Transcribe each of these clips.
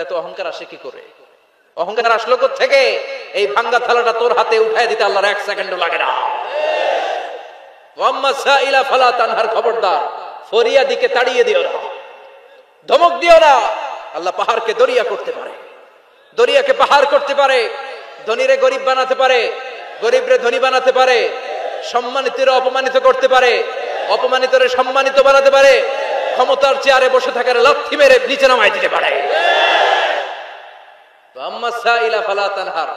এত অহংকার আসে কি করে? অহংকার আসলো থেকে? এই ভাঙ্গা থালাটা তোর হাতে উঠায় দিতে আল্লাহর 1 সেকেন্ডও লাগে না। ওয়াম্মা সাইলা ফালা তানহার, খবরদার ফরিয়াদিকে তাড়িয়ে দিও না, ধমক দিও না। আল্লাহ পাহাড়কে দরিয়া করতে পারে, দরিয়াকে পাহাড় করতে পারে, ধনীরে গরিব বানাতে পারে, গরিবরে ধনী বানাতে পারে, সম্মানিতরে অপমানিত করতে পারে, অপমানিতরে সম্মানিত বানাতে পারে, ক্ষমতার চেয়ারে বসে থাকার লাথি মেরে নিচে নামায় দিতে পারে। আম্মা সাইলা ফালা তানহার,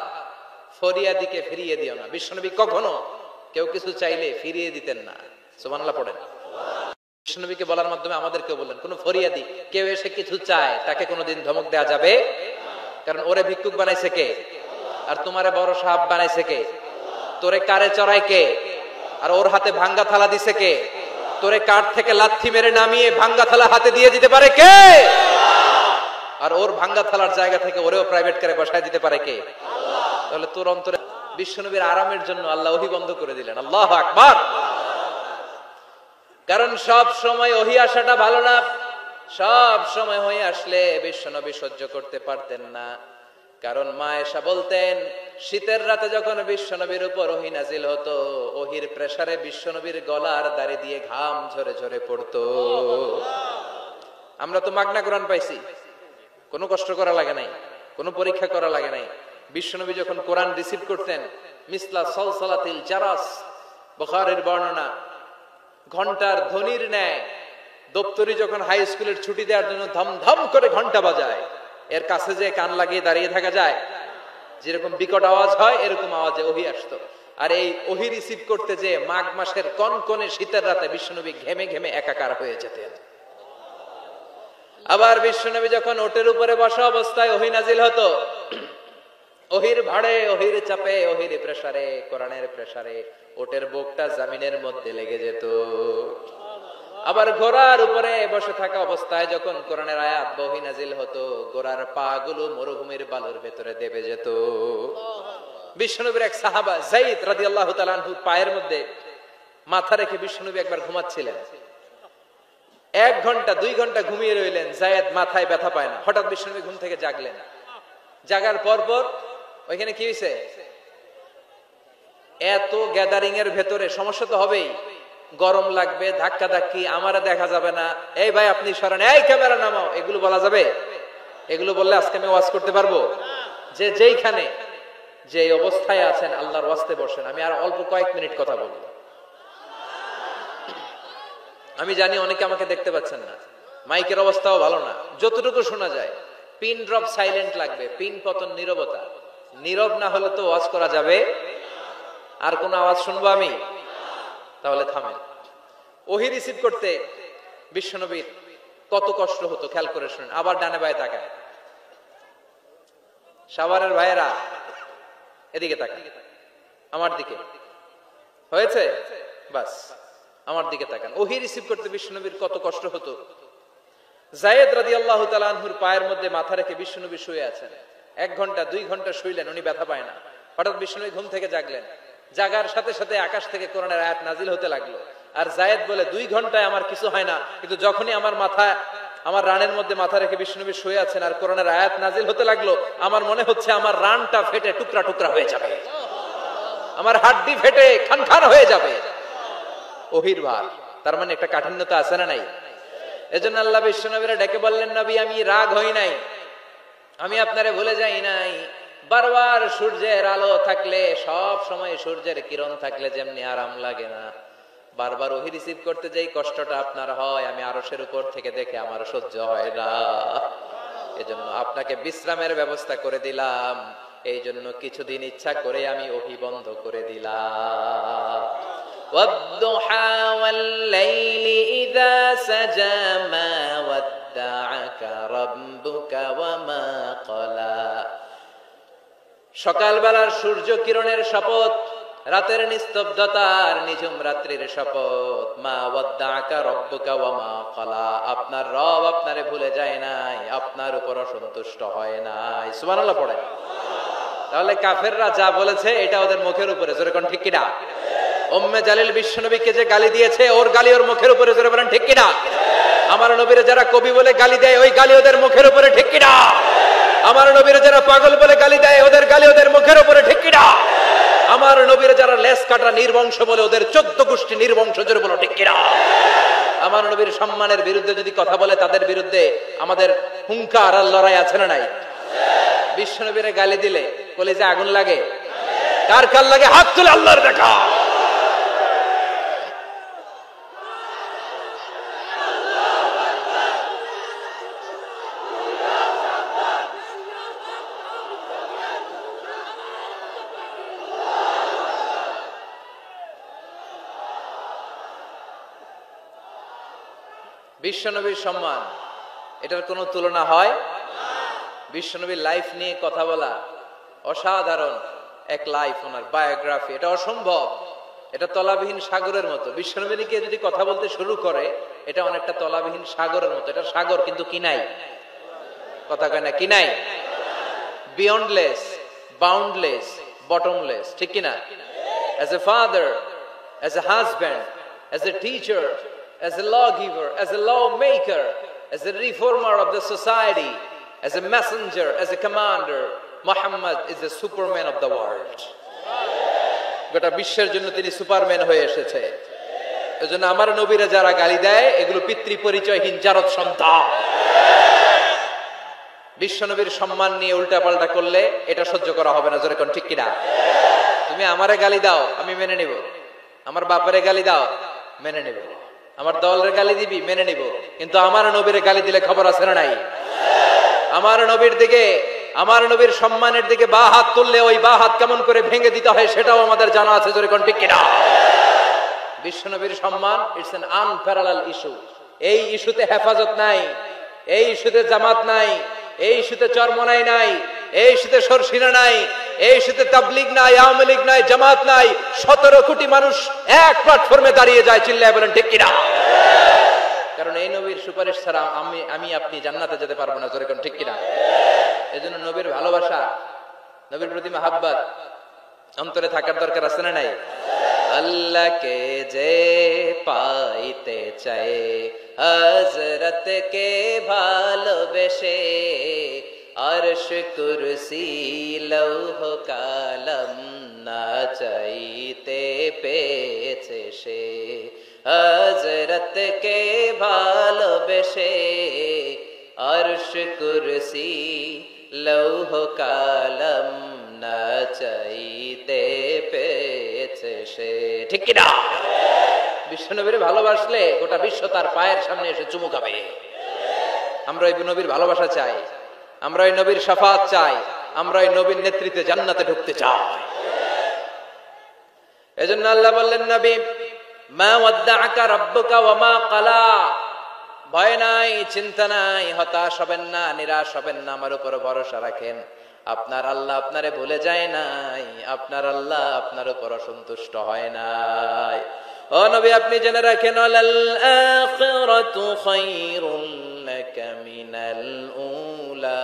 ফরিয়াদিকে ফিরিয়ে দিও না। বিশ্বনবী কখনো কেউ কিছু চাইলে ফিরিয়ে দিতেন না। সুবহানাল্লাহ পড়েন। বিশ্বনবীকে বলার মাধ্যমে আমাদেরকে বললেন, কোন ফরিয়াদি কেউ এসে কিছু চায় তাকে কোনোদিন ধমক দেওয়া যাবে? কারণ ওরে ভিক্ষুক বানাইছে কে? আর তোমারে বড় সাহাব বানাইছে কে? তোরে কারে চড়ায় কে? আর ওর হাতে ভাঙ্গা থালা দিছে কে? তোরে কাঠ থেকে লাথি মেরে নামিয়ে ভাঙ্গা থালা হাতে দিয়ে দিতে পারে কে? আর ওর ভাঙ্গা থালার জায়গা থেকে ওরেও প্রাইভেট কারে বসায় দিতে পারে কে? তাহলে তোর অন্তরে বিশ্বনবীর আরামের জন্য আল্লাহ ওহী বন্ধ করে দিলেন। আল্লাহু আকবার। কারণ সব সময় ওহী আসাটা ভালো না। সব সময় ওহী আসলে বিশ্বনবী সহ্য করতে পারতেন না। কারণ মা আয়েশা বলতেন, শীতের রাতে যখন বিশ্বনবীর উপর ওহী নাজিল হতো, ওহীর প্রেসারে বিশ্বনবীর গলার দাড়ি দিয়ে ঘাম ঝরে ঝরে পড়তো। আমরা তো মাগনা কোরআন পাইছি, কোনো কষ্ট করা লাগে নাই, কোনো পরীক্ষা করা লাগে নাই। বিশ্বনবী যখন কোরআন রিসিভ করতেন, মিসলা সালসালাতিল জারাস, বুখারীর বর্ণনা, ঘন্টার ধ্বনির ন্যায় দপ্তরি যখন হাই স্কুলের ছুটি দেওয়ার জন্য ধমধম করে ঘন্টা বাজায়, এর কাছে যে কান লাগিয়ে দাঁড়িয়ে থাকা যায়, যেরকম বিকট আওয়াজ হয় এরকম আওয়াজে ওহী আসতো। আর এই ওহী রিসিভ করতে যে মাঘ মাসের কনকনে শীতের রাতে বিশ্বনবী ঘেমে ঘেমে একাকার হয়ে যেতেন। আবার বিশ্বনবী যখন ওটের উপরে বসা অবস্থায় ওহী নাজিল হতো, ওহীর ভাড়ে, ওহীর চাপে, ওহীর প্রেসারে, কোরআনের প্রেসারে ওটের বুকটা জমিনের মধ্যে লেগে যেত। আবার ঘোড়ার উপরে বসে থাকা অবস্থায় যখন কোরআনের আয়াত ওহী নাজিল হতো, ঘোড়ার পা গুলো মরুভূমির বালুর ভেতরে দেবে যেত। বিশ্বনবীর এক সাহাবা যায়েদ রাদিয়াল্লাহু তাআলা আনহু পায়ের মধ্যে মাথা রেখে বিশ্বনবী একবার ঘুমাচ্ছিলেন। 1 ঘন্টা 2 ঘন্টা ঘুমিয়ে রইলেন, যায়েদ মাথায় ব্যথা পায় না। হঠাৎ বিশ্বনবী ঘুম থেকে জাগলেন। জাগার পর ওইখানে কি হয়েছে? এত গ্যাদারিং এর ভেতরে সমস্যা তো হবেই, গরম লাগবে, ধাক্কা ধাক্কি, আমারে দেখা যাবে না, এই ভাই আপনি সরেন, এই ক্যামেরা নামাও, এগুলো বলা যাবে? এগুলো বললে আজকে আমি ওয়াজ করতে পারবো? যে যেইখানে যে অবস্থায় আছেন আল্লাহর ওয়াস্তে বসেন। আমি আর অল্প কয়েক মিনিট কথা বলবো। আমি জানি অনেকে আমাকে দেখতে পাচ্ছেন না, মাইকের অবস্থাও ভালো না, যতটুকু শোনা যায় পিন ড্রপ সাইলেন্ট লাগবে, পিন পতন নীরবতা। নীরব না হলে তো ওয়াজ করা যাবে? আর কোন আওয়াজ শুনবো আমি? তাহলে থামেন। ওহী রিসিভ করতে বিশ্বনবীর কত কষ্ট হতো খেয়াল করে শুনেন। আবার ডানে বায়ে তাকায়, সাভারের ভাইয়েরা এদিকে তাকায়, আমার দিকে হয়েছে, বাস আমার দিকে তাকান। ওহী রিসিভ করতে বিশ্বনবীর কত কষ্ট হতো। যায়েদ রাদিয়াল্লাহু তাআলা আনহুর পায়ের মধ্যে মাথা রেখে বিশ্বনবী শুয়ে আছেন। 1 ঘন্টা 2 ঘন্টা শুইলেন, উনি ব্যথা পায় না। হঠাৎ বিশ্বনবী ঘুম থেকে জাগলেন। জাগার সাথে সাথে আকাশ থেকে কোরআনের আয়াত নাজিল হতে লাগলো। আর যায়েদ বলে, 2 ঘন্টায় আমার কিছু হয় না, কিন্তু যখনই আমার রানের মধ্যে মাথা রেখে বিশ্বনবী শুয়ে আছেন আর কোরআনের আয়াত নাজিল হতে লাগলো, আমার মনে হচ্ছে আমার রানটা ফেটে টুকরা টুকরা হয়ে যাবে, আমার হাড্ডি ফেটে খান খান হয়ে যাবে। ওহীর ভার, তার মানে একটা কাঠিন্যতা আছে না নাই? এজন্য আল্লাহ বিশ্বনবীরা ডেকে বললেন, নবী আমি রাগ হই নাই, আমি আপনারে ভুলে যাই নাই। বারবার সূর্যের আলো থাকলে, সব সময় সূর্যের কিরণ থাকলে যেমনি আরাম লাগে না, বারবার ওহী রিসিভ করতে যেই কষ্টটা আপনার হয়, আমি আরশের উপর থেকে দেখে আমার সহ্য হয় না। এজন্য আপনাকে বিশ্রামের ব্যবস্থা করে দিলাম, এই জন্য কিছুদিন ইচ্ছা করে আমি ওহী বন্ধ করে দিলাম। ওয়াদ-দুহা ওয়াল-লাইলি ইযা সাজা মা ওয়াদ্দা'আকা রাব্বুকা ওয়া মা ক্বালা। সকালবেলার সূর্য কিরণের শপথ, রাতের নিস্তব্ধতার নিঝুম রাত্রির শপথ, মা ওয়াদ্দা'আকা রাব্বুকা ওয়া মা ক্বালা। আপনার রব আপনারে ভুলে যায় নাই, আপনার উপর অসন্তুষ্ট হয় নাই। সুবহানাল্লাহ পড়েন। তাহলে কাফেররা যা বলেছে এটা ওদের মুখের উপরে, জোরে কোন ঠিক কিনা? উম্মে জালিল বিশ্বনবীকে যে গালি দিয়েছে, ওর গালি ওর মুখের উপরে, জোরে বলেন ঠিক কিনা? আমার নবীরে যারা কবি বলে গালি দেয়, ওই গালি ওদের মুখের উপরে, ঠিক কিনা? আমার নবীর যারা পাগল বলে গালি দেয় ওদের গালি ওদের মুখের উপরে ঠিক কিনা? আমার নবীর যারা লেস কাটা নির্বংশ বলে ওদের 14 গোষ্ঠী নির্বংশ জোরে বলো ঠিক কিনা? আমার নবীর সম্মানের বিরুদ্ধে যদি কথা বলে তাদের বিরুদ্ধে আমাদের হুঙ্কার আর লড়াই আছে না নাই? বিশ্ব নবীরে গালি দিলে কলিজা আগুন লাগে? কার কার লাগে? হাত তুলে আল্লাহর দেখা। বিশ্বনবীর সম্মান এটার কোনো তুলনা হয়? বিশ্বনবীর লাইফ নিয়ে কথা বলা অসাধারণ এক লাইফ, ওনার বায়োগ্রাফি, এটা অসম্ভব। এটা তলাবিহীন সাগরের মতো। বিশ্বনবী নিয়ে যদি কথা বলতে শুরু করে এটা অনেকটা তলাবিহীন সাগরের মতো। এটা সাগর কিন্তু কি নাই? কথা কয় না কি নাই? বিয়ন্ডলেস, বাউন্ডলেস, বটমলেস, ঠিক কিনা? As a father, as a husband, as a teacher, as a lawgiver, as a lawmaker, as a reformer of the society, as a messenger, as a commander, Muhammad is the superman of the world. গোটা বিশ্বের জন্য তিনি Superman হয়ে এসেছে। এজন্য আমার নবীরা যারা গালি দেয় এগুলো পিতৃ পরিচয়হীন জারদ সন্তান। বিশ্ব নবীর সম্মান নিয়ে উল্টাপাল্টা করলে এটা সহ্য করা হবে না, জোরে কোন ঠিক কিনা? তুমি আমারে গালি দাও আমি মেনে নিব, আমার বাপেরে গালি দাও মেনে নিব, আমার দলের গালি দিবি মেনে নিব, কিন্তু আমার নবীর গালি দিলে খবর আছে না নাই? আমার নবীর দিকে, আমার নবীর সম্মানের দিকে বা হাত তুললে ওই বা হাত কেমন করে ভেঙে দিতে হয় সেটাও আমাদের জানা আছে, জোরে কোন ঠিক কিনা? বিশ্ব নবীর সম্মান ইটস অ্যান আনপ্যারালাল ইস্যু। এই ইস্যুতে হেফাজত নাই, এই ইস্যুতে জামাত নাই, এই ইস্যুতে চরমনাই নাই, এই ইস্যুতে সরসিনা নাই, এই ইস্যুতে তাবলীগ নাই, আওয়ামী লীগ নাই, জামাত নাই। 17 কোটি মানুষ এক প্ল্যাটফর্মে দাঁড়িয়ে যায়, চিল্লায় বলেন ঠিক কিনা? কারণ এই নবীর সুপারিশ ছাড়া আমি আপনি জান্নাতে যেতে পারবো না, জোরে কোন ঠিক কিনা? এজন্য নবীর ভালোবাসা, নবীর প্রতি মাহাব্বত অন্তরে থাকার দরকার আছে না নাই? আল্লাহকে যে পাইতে চায় হযরতকে ভালোবেসে, আরশ কুরসি লৌহ কালাম না চাইতে পেয়েছে সে। হযরতকে ভালোবেসে আরশ কুরসি লৌহ কালাম না চাইতে পেয়েছে সে, ঠিক কিনা? বিশ্বনবীর ভালোবাসলে গোটা বিশ্ব তার পায়ের সামনে এসে চুমু খাবে। আমরা ওই নবীর ভালোবাসা চাই, আমরা ওই নবীর শাফাত চাই, আমরা ওই নবীর নেতৃত্বে জান্নাতে ঢুকতে চাই। এজন্য আল্লাহ বললেন, নবী মা ওয়াদ্দাআকা রাব্বুকা ওয়া মা ক্বালা, ভয় নাই, চিন্তা নাই, হতাশ হবেন না, নিরাশ হবেন না, আমার উপর ভরসা রাখেন। আপনার আল্লাহ আপনারে ভুলে যায় নাই, আপনার আল্লাহ আপনার উপর অসন্তুষ্ট হয় নাই। ও নবী আপনি জেনে রাখেন, আল আখিরাতু খায়রুল লাকা মিনাল উলা।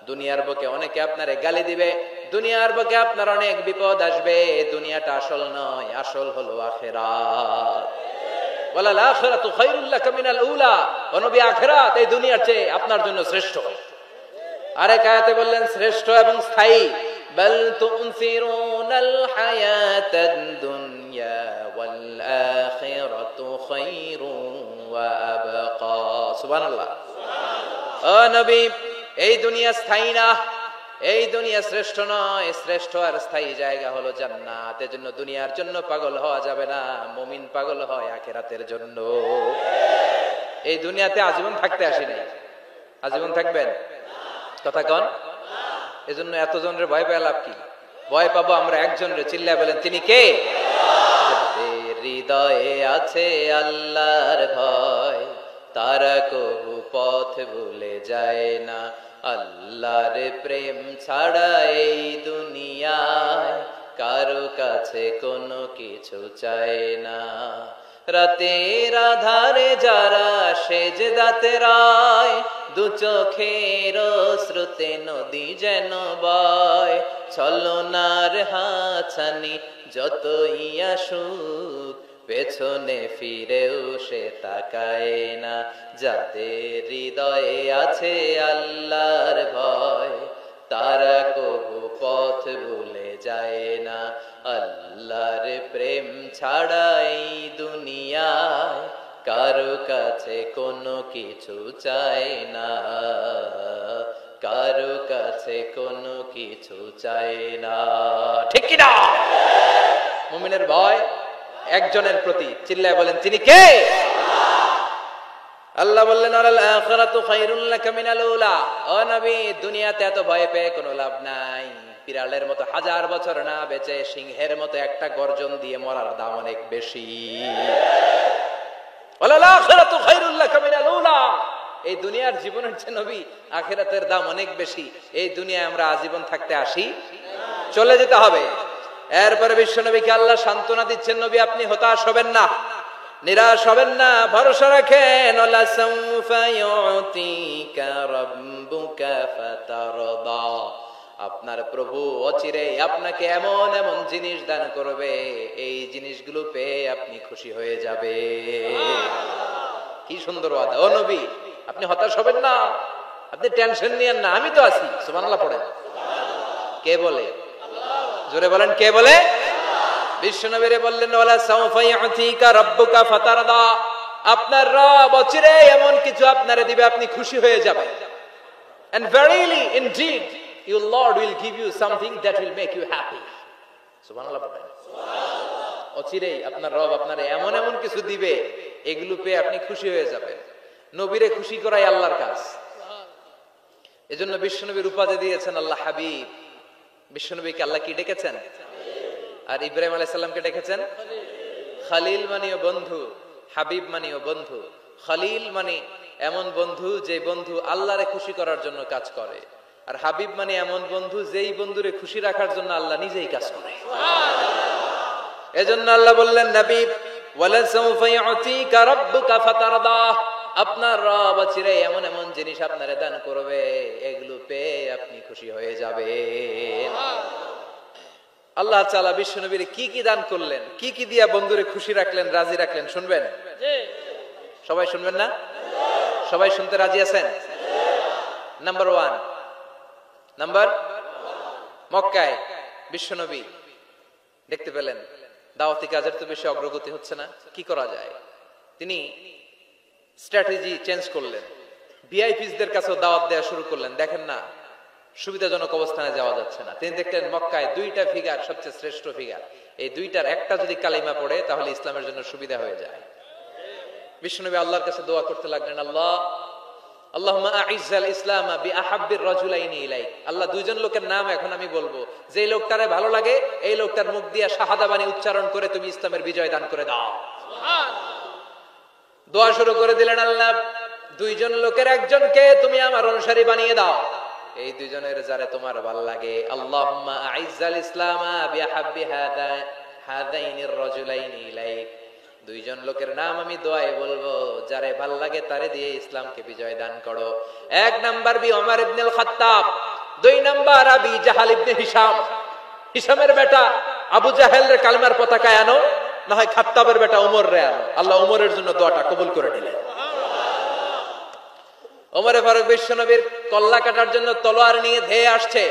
দুনিয়ার বুকে অনেকে আপনারে গালি দিবে, দুনিয়ার বুকে আপনার অনেক বিপদ আসবে, দুনিয়াটা আসল নয়, আসল হলো আখিরাত। ওয়ালাল আখিরাতু খায়রুল লাকা মিনাল উলা, ও নবী আখিরাত এই দুনিয়ার চেয়ে আপনার জন্য শ্রেষ্ঠ। আরেক আয়াতে বললেন শ্রেষ্ঠ এবং স্থায়ী। বাল তুনসিরুনাল হায়াতাদ দুনিয়া ওয়াল আখিরাতু খায়রুন ওয়া আবকা। সুবহানাল্লাহ। ও নবী এই দুনিয়া স্থায়ী না, এই দুনিয়া শ্রেষ্ঠ নয়, শ্রেষ্ঠ আর স্থায়ী জায়গা হলো জান্নাত। এজন্য দুনিয়ার জন্য পাগল হওয়া যাবে না, মুমিন পাগল হয় আখিরাতের জন্য। এই দুনিয়াতে আজীবন থাকতে আসি নাই, আজীবন থাকবেন? কথা কন। এজন্য এতজনের ভয় পেয়ে লাভ কি? ভয় পাবো আমরা একজনের, চিল্লায় বলেন তিনি কে? যাদের হৃদয়ে আছে আল্লাহর ভয়, তারা কবু পথ ভুলে যায় না। আল্লাহর প্রেম ছাড়া এই দুনিয়ায় কারো কাছে কোনো কিছু চায় না। রাতের আধারে যারা সেজদাতে রায়, দু চোখের স্রোতে নদী যেন বয়। ছলনার হাছানি যতই আসুক, পেছনে ফিরেও সে তাকায় না। যাদের হৃদয়ে আছে আল্লাহর ভয়, ছাড়া এই দুনিয়ায় কারো কাছে কোনো কিছু চাই না, কারো কাছে কোনো কিছু চাই না। ঠিক কি না? মুমিনের ভয় একজনের প্রতি, চিল্লায় বলেন তিনি কে? আল্লাহ বললেন আল আখিরাতু খায়রুল লাকা মিনাল উলা। ও নবী, দুনিয়াতে এত ভয় পেয়ে কোনো লাভ নাই। বিড়ালের মতো 1000 বছর না বেঁচে সিংহের মতো একটা গর্জন দিয়ে মরার দাম অনেক বেশি। আল আখিরাতু খায়রুল লাকা মিনাল উলা। এই দুনিয়ার জীবনের চেয়ে নবী আখিরাতের দাম অনেক বেশি। এই দুনিয়ায় আমরা আজীবন থাকতে আসি, চলে যেতে হবে। এরপরে বিশ্ব নবীকে আল্লাহ সান্ত্বনা দিচ্ছেন, নবী আপনি হতাশ হবেন না, নিরাশ হবেন না, ভরসা রাখেন। ওয়ালা সাউফা ইউতিকা রাব্বুকা ফাতারদা। আপনার প্রভু অচিরেই আপনাকে এমন এমন জিনিস দান করবে, এই জিনিসগুলো পেয়ে আপনি খুশি হয়ে যাবে। কি সুন্দর ওয়াদা। ও নবী, আপনি হতাশ হবেন না, আপনি টেনশন নিয়েন না, আমি তো আছি। সুবহানাল্লাহ পড়েন। কে বলে? জোরে বলেন, কে বলে? বিশ্বনবীরে বললেন ওয়ালা সাউফা ইউতিকা রাব্বুকা ফাতারদা। আপনার রব অচিরে এমন কিছু আপনারে দিবে, আপনি খুশি হয়ে যাবেন। And verily indeed your Lord will give you something that will make you happy. সুবহানাল্লাহ পড়েন। সুবহানাল্লাহ। অচিরেই আপনার রব আপনারে এমন এমন কিছু দিবে, এগুলো পেয়ে আপনি খুশি হয়ে যাবেন। নবীরে খুশি করাই আল্লাহর কাজ। এজন্য বিশ্বনবীর উপাধি দিয়েছেন আল্লাহ হাবিব। বিশ্বনবীকে আল্লাহ কি ডেকেছেন? আর ইব্রাহিম আলাইহিস সালামকে ডেকেছেন খলিল, মানেও বন্ধু, হাবিব মানেও বন্ধু। খলিল মানে এমন বন্ধু যে বন্ধু আল্লাহরে খুশি করার জন্য কাজ করে, আর হাবিব মানে এমন বন্ধু যেই বন্ধুরে খুশি রাখার জন্য আল্লাহ নিজেই কাজ করে। এজন্য আল্লাহ বললেন নবী ওয়ালা সাউফা ইউতিকা রাব্বুকা ফাতারদা। আপনার রব চিরে এমন এমন জিনিস আপনারে দান করবে, এগুলো পেয়ে আপনি খুশি হয়ে যাবেন। আল্লাহ তাআলা বিশ্বনবীর কি কি দান করলেন, কি কি দিয়া বন্ধুরে খুশি রাখলেন, রাজি রাখলেন, শুনবেন? সবাই শুনবেন না? সবাই শুনতে রাজি আছেন? নাম্বার 1, মক্কায় বিশ্বনবী দেখতে পেলেন দাওয়াতি কাজের তো বেশি অগ্রগতি হচ্ছে না, কি করা যায়? তিনি স্ট্র্যাটেজি চেঞ্জ করলেন, ভিআইপিসদের কাছেও দাওয়াত দেওয়া শুরু করলেন। দেখেন না, সুবিধাজনক অবস্থানে যাওয়া যাচ্ছে না। তিনি দেখলেন মক্কায় 2টা ফিগার সবচেয়ে শ্রেষ্ঠ ফিগার, এই 2টার একটা যদি কালিমা পড়ে তাহলে ইসলামের জন্য সুবিধা হয়ে যায়। বিশ্বনবী আল্লাহর কাছে দোয়া করতে লাগলেন, আল্লাহুম্মা আইজ্জাল ইসলাম বিআহাব্বির রাজুলাইনি ইলাইক। আল্লাহ, 2জন লোকের নাম এখন আমি বলবো, যে লোকটারে ভালো লাগে এই লোকটার মুখ দিয়ে শাহাদা বাণী উচ্চারণ করে তুমি ইসলামের বিজয় দান করে দাও। দোয়া শুরু করে দিলেন, আল্লাহ 2জন লোকের একজনকে তুমি আমার অনুসারী বানিয়ে দাও, এই 2জনের যারে তোমার ভালো লাগে। আল্লাহুম্মা আইজ্জাল ইসলাম বিআহাব্বি হাদাইনির রাজুলাইনি ইলাইক। 2জন লোকের নাম আমি দোয়ায় বলবো, যারে ভাল লাগে তারে দিয়ে ইসলামকে বিজয় দান করো। 1 নাম্বার ওমর ইবনে খাত্তাব, 2 নাম্বার আবি জাহাল ইবনে হিশাম। হিশামের বেটা আবু জাহেলের কালেমার পতাকায় আনো, না হয় খাত্তাবের বেটা ওমর রে আনো। আল্লাহ ওমরের জন্য দোয়াটা কবুল করে নিলেন। ওমরে ফারুক বিশ্বনবীর কল্লা কাটার জন্য তলোয়ার নিয়ে ধেয়ে আসছে।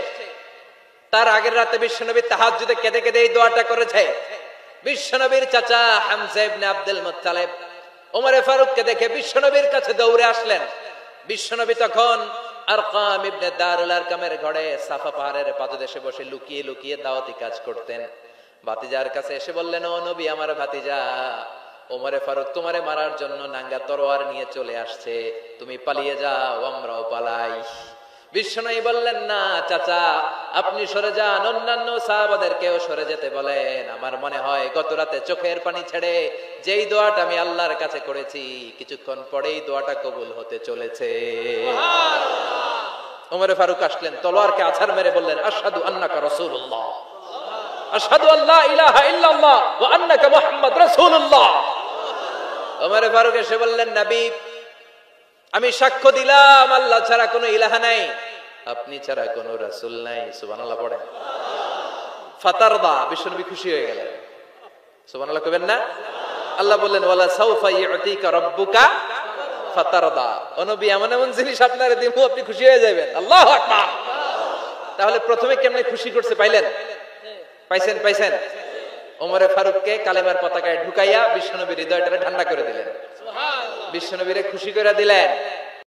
তার আগের রাতে বিশ্বনবী তাহাজ্জুদে কেঁদে কেঁদে এই দোয়াটা করেছে। বিশ্বনবীর চাচা হামজা ইবনে আব্দুল মুত্তালিব ওমরে ফারুককে দেখে বিশ্বনবীর কাছে দৌড়ে আসলেন। বিশ্বনবী তখন আরকাম ইবনে দারুল আরকামের ঘরে সাফা পাহাড়ের পাদদেশে বসে লুকিয়ে লুকিয়ে দাওয়াতি কাজ করতেন। ভাতিজার কাছে এসে বললেন, ও নবী, আমার ভাতিজা ওমরে ফারুক তোমারে মারার জন্য নাঙ্গা তরোয়ার নিয়ে চলে আসছে, তুমি পালিয়ে যাও, আমরাও পালাই। বিশ্বনবী বললেন, না চাচা, আপনি সরে যান, অন্যান্য সাহাবাদেরকেও সরে যেতে বলেন। আমার মনে হয় গত রাতে চোখের পানি ছেড়ে যেই দোয়াটা আমি আল্লাহর কাছে করেছি, কিছুক্ষণ পরেই দোয়াটা কবুল হতে চলেছে। ওমরে ফারুক আসলেন, তলোয়ারকে আছাড় মেরে বললেন, আশহাদু আন্নাকা রাসূলুল্লাহ, আশহাদু আল্লা ইলাহা ইল্লাল্লাহ ওয়া আন্নাকা মুহাম্মদ রাসূলুল্লাহ। ওমরে ফারুক এসে বললেন, নবী, আমি সাক্ষ্য দিলাম আল্লাহ ছাড়া কোনো ইলাহা নাই, আপনি ছাড়া কোনো রাসূল নাই। সুবহানাল্লাহ পড়েন। ফাতারদা, বিশ্বনবী খুশি হয়ে গেলেন। সুবহানাল্লাহ কইবেন না? আল্লাহ বললেন, ওয়ালা সাউফা ইউতিকা রাব্বুকা ফাতারদা। ও নবী, এমন এমন জিনিস আপনারে দেব, আপনি খুশি হয়ে যাবেন। আল্লাহু আকবার। তাহলে প্রথমে কেমনে খুশি করতে পাইলেন? পাইছেন? ওমরে ফারুককে কালেমার পতাকায় ঢুকাইয়া বিশ্বনবীর হৃদয়টারে ঠান্ডা করে দিলেন, বিশ্বনবীরে খুশি করে দিলেন।